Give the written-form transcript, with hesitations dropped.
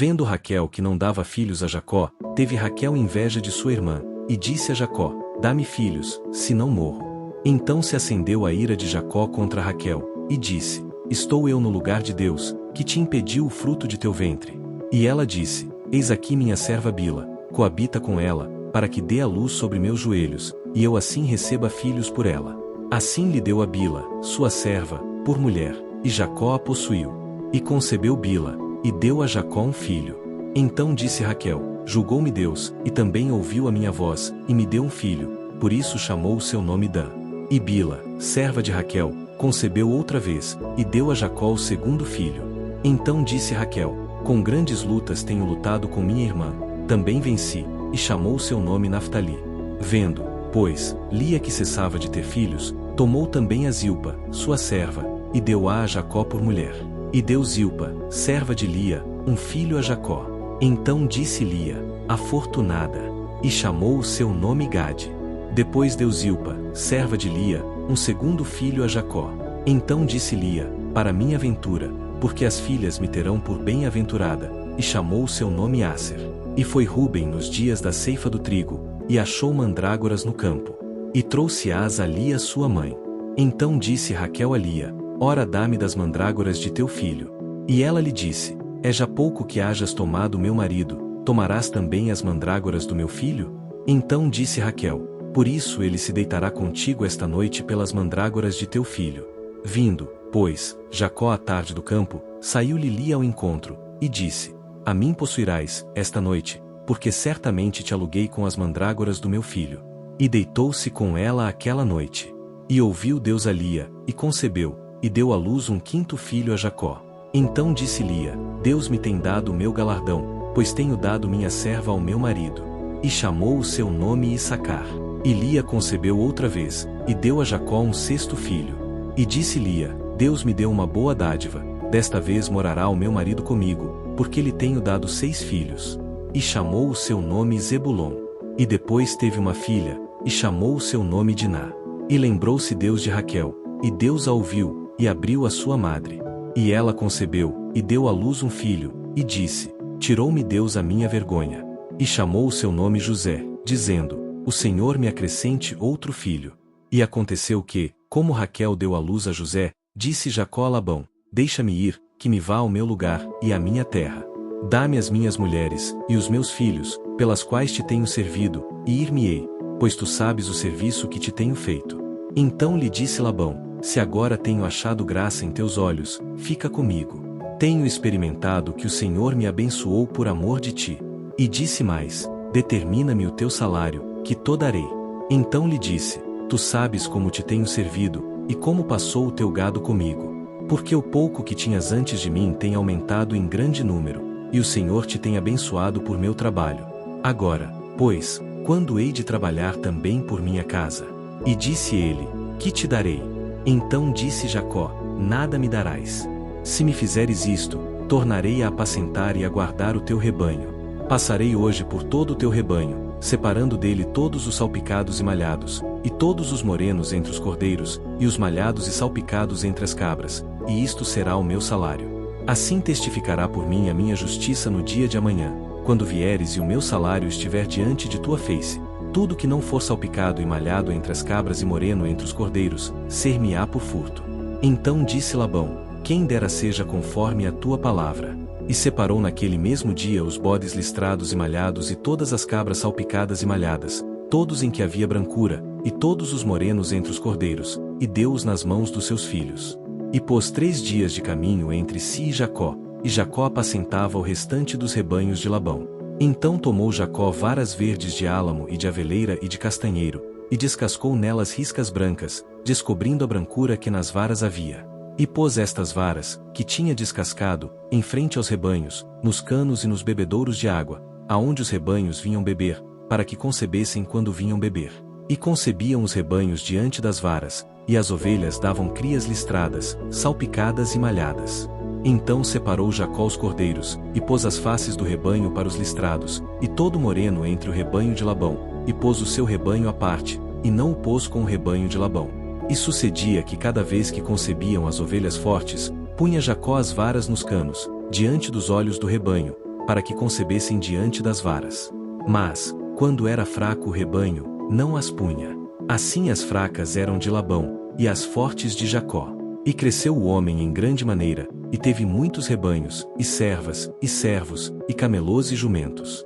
Vendo Raquel que não dava filhos a Jacó, teve Raquel inveja de sua irmã, e disse a Jacó: dá-me filhos, se não morro. Então se acendeu a ira de Jacó contra Raquel, e disse: estou eu no lugar de Deus, que te impediu o fruto de teu ventre? E ela disse: eis aqui minha serva Bila, coabita com ela, para que dê a luz sobre meus joelhos, e eu assim receba filhos por ela. Assim lhe deu a Bila, sua serva, por mulher, e Jacó a possuiu. E concebeu Bila, e deu a Jacó um filho. Então disse Raquel: julgou-me Deus, e também ouviu a minha voz, e me deu um filho, por isso chamou o seu nome Dan. E Bila, serva de Raquel, concebeu outra vez, e deu a Jacó o segundo filho. Então disse Raquel: com grandes lutas tenho lutado com minha irmã, também venci, e chamou o seu nome Naftali. Vendo, pois, Lia que cessava de ter filhos, tomou também a Zilpa, sua serva, e deu-a a Jacó por mulher. E deu Zilpa, serva de Lia, um filho a Jacó. Então disse Lia: afortunada, e chamou o seu nome Gade. Depois deu Zilpa, serva de Lia, um segundo filho a Jacó. Então disse Lia: para minha ventura, porque as filhas me terão por bem-aventurada, e chamou o seu nome Aser. E foi Ruben nos dias da ceifa do trigo, e achou mandrágoras no campo. E trouxe-as a Lia sua mãe. Então disse Raquel a Lia: ora dá-me das mandrágoras de teu filho. E ela lhe disse: é já pouco que hajas tomado meu marido, tomarás também as mandrágoras do meu filho? Então disse Raquel: por isso ele se deitará contigo esta noite pelas mandrágoras de teu filho. Vindo, pois, Jacó à tarde do campo, saiu-lhe Lia ao encontro, e disse: a mim possuirás, esta noite, porque certamente te aluguei com as mandrágoras do meu filho. E deitou-se com ela aquela noite. E ouviu Deus a Lia, e concebeu, e deu à luz um quinto filho a Jacó. Então disse Lia: Deus me tem dado o meu galardão, pois tenho dado minha serva ao meu marido. E chamou o seu nome Issacar. E Lia concebeu outra vez, e deu a Jacó um sexto filho. E disse Lia: Deus me deu uma boa dádiva, desta vez morará o meu marido comigo, porque lhe tenho dado 6 filhos. E chamou o seu nome Zebulon. E depois teve uma filha, e chamou o seu nome Diná. E lembrou-se Deus de Raquel, e Deus a ouviu, e abriu a sua madre. E ela concebeu, e deu à luz um filho, e disse: tirou-me Deus a minha vergonha. E chamou o seu nome José, dizendo: o Senhor me acrescente outro filho. E aconteceu que, como Raquel deu à luz a José, disse Jacó a Labão: deixa-me ir, que me vá ao meu lugar, e à minha terra. Dá-me as minhas mulheres, e os meus filhos, pelas quais te tenho servido, e ir-me-ei, pois tu sabes o serviço que te tenho feito. Então lhe disse Labão: se agora tenho achado graça em teus olhos, fica comigo. Tenho experimentado que o Senhor me abençoou por amor de ti. E disse mais: determina-me o teu salário, que to darei. Então lhe disse: tu sabes como te tenho servido, e como passou o teu gado comigo. Porque o pouco que tinhas antes de mim tem aumentado em grande número, e o Senhor te tem abençoado por meu trabalho. Agora, pois, quando hei de trabalhar também por minha casa? E disse ele: que te darei? Então disse Jacó: nada me darás. Se me fizeres isto, tornarei a apacentar e a guardar o teu rebanho. Passarei hoje por todo o teu rebanho, separando dele todos os salpicados e malhados, e todos os morenos entre os cordeiros, e os malhados e salpicados entre as cabras, e isto será o meu salário. Assim testificará por mim a minha justiça no dia de amanhã, quando vieres e o meu salário estiver diante de tua face. Tudo que não for salpicado e malhado entre as cabras e moreno entre os cordeiros, ser-me-á por furto. Então disse Labão: quem dera seja conforme a tua palavra. E separou naquele mesmo dia os bodes listrados e malhados e todas as cabras salpicadas e malhadas, todos em que havia brancura, e todos os morenos entre os cordeiros, e deu-os nas mãos dos seus filhos. E pôs 3 dias de caminho entre si e Jacó apacentava o restante dos rebanhos de Labão. Então tomou Jacó varas verdes de álamo e de aveleira e de castanheiro, e descascou nelas riscas brancas, descobrindo a brancura que nas varas havia. E pôs estas varas, que tinha descascado, em frente aos rebanhos, nos canos e nos bebedouros de água, aonde os rebanhos vinham beber, para que concebessem quando vinham beber. E concebiam os rebanhos diante das varas, e as ovelhas davam crias listradas, salpicadas e malhadas. Então separou Jacó os cordeiros, e pôs as faces do rebanho para os listrados, e todo moreno entre o rebanho de Labão, e pôs o seu rebanho à parte, e não o pôs com o rebanho de Labão. E sucedia que cada vez que concebiam as ovelhas fortes, punha Jacó as varas nos canos, diante dos olhos do rebanho, para que concebessem diante das varas. Mas, quando era fraco o rebanho, não as punha. Assim as fracas eram de Labão, e as fortes de Jacó. E cresceu o homem em grande maneira, e teve muitos rebanhos, e servas, e servos, e camelôs e jumentos.